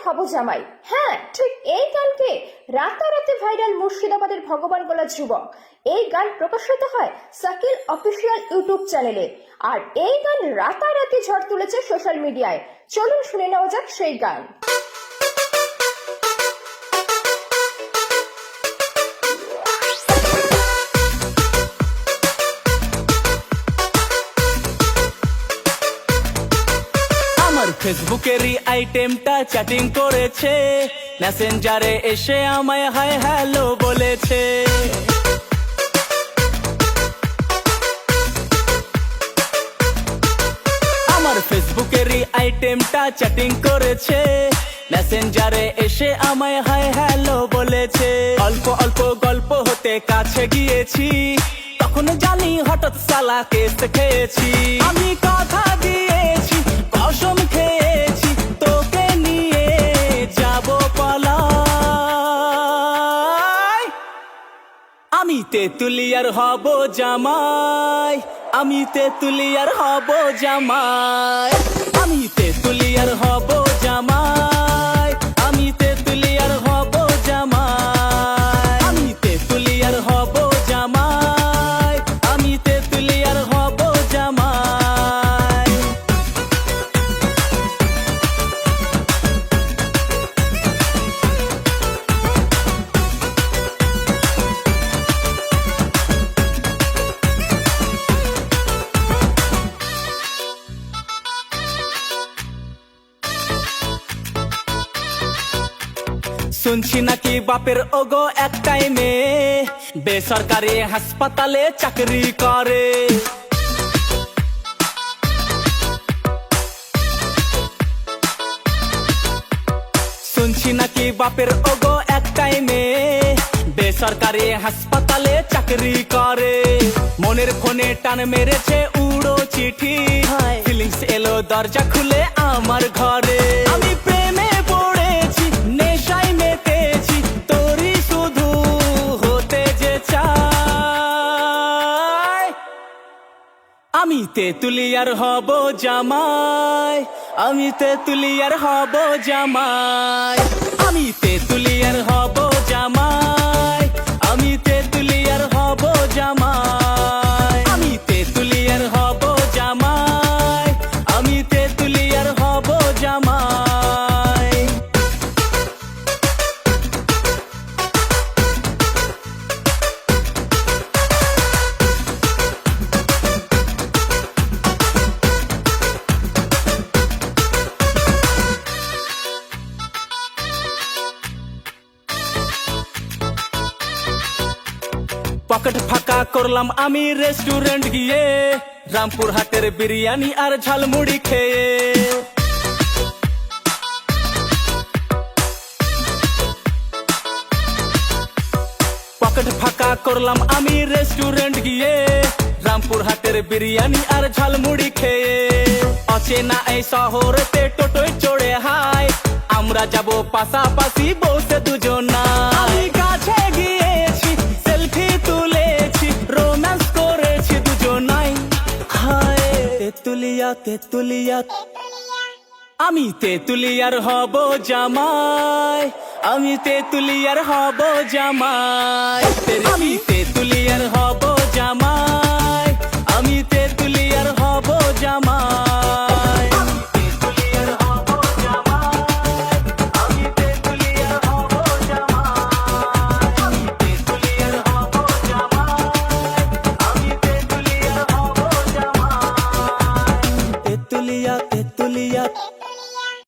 হব জামাই। হ্যাঁ, ঠিক এই গানকে রাতারাতি ভাইরাল মুর্শিদাবাদের ভগবান গোলা যুবক। এই গান প্রকাশিত হয় শাকিল অফিসিয়াল ইউটিউব চ্যানেলে, আর এই গান রাতারাতি ঝড় তুলেছে সোশ্যাল মিডিয়ায়। চলুন শুনে নেওয়া যাক সেই গান। ফেসবুকেরই আইটেমটা চ্যাটিং করেছে, মেসেঞ্জারে এসে আমায় হাই হ্যালো বলেছে। আমার ফেসবুকেরই আইটেমটা চ্যাটিং করেছে, মেসেঞ্জারে এসে আমায় হাই হ্যালো বলেছে। অল্প অল্প গল্প হতে কাছে গিয়েছি, তখন জানি হঠাৎ সালা কেস খেয়েছি। আমি কথা দিয়েছি, কসম খেয়েছি, তোকে নিয়ে যাব পালাই। আমি তেতুলিয়ার হব জামাই, আমি তেতুলিয়ার হব জামাই, আমি তেতুলিয়ার হব জামাই, আমি তেতুলিয়ার হব জামাই, আমি তেতুলিয়ার হব জামাই, আমি তেতুলিয়ার হব জামাই। শুনছি নাকি বাপের ওগো একটাই মেয়ে বেসরকারি হাসপাতালে চাকরি করে। শুনছি নাকি বাপের ওগো একটাই মেয়ে বেসরকারি হাসপাতালে চাকরি করে। মনের ফোনে টান মেরেছে উড়ো চিঠি, ফিলিংস এলো দরজা খুলে আমার ঘরে। আমি প্রেমে পড়েছি, নেশায় মেতেছি, তোরই শুধু হতে যে চাই। আমি তেতুলিয়ার হব জামাই, আমি তেতুলিয়ার হব জামাই, আমি তেতুলিয়ার হব জামাই, আমি তেতুলিয়ার হব জামাই, আমি তেতুলিয়ার হব জামাই, আমি তেতুলিয়ার হব জামাই। পকেট ফাঁকা করলাম আমি রেস্টুরেন্ট গিয়ে, রামপুর হাটের বিরিয়ানি আর ঝালমুড়ি খেয়ে। পকেট ফাঁকা করলাম আমি রেস্টুরেন্ট গিয়ে, রামপুর হাটের বিরিয়ানি আর ঝালমুড়ি খেয়ে। অচেনা এই শহরেতে টোটোয় চড়ে হাই, আমরা যাব পাশাপাশি বসে দুজনাই। কাছে গিয়েছি, সেলফি তুলেছি, রোম্যান্স করেছি দুজনাই। হায় তেতুলিয়া তেতুলিয়া, আমি তেতুলিয়ার হব জামাই, আমি তেতুলিয়ার হব জামাই, আমি তেতুলিয়ার হব জামাই, আমি তেতুলিয়ার হব জামাই, আমি তেতুলিয়ার হব জামাই, আমি তেতুলিয়ার হব জামাই, আমি তেতুলিয়ার হব জামাই, আমি তেতুলিয়ার হব জামাই। তেতুলিয়া তেতুলিয়া।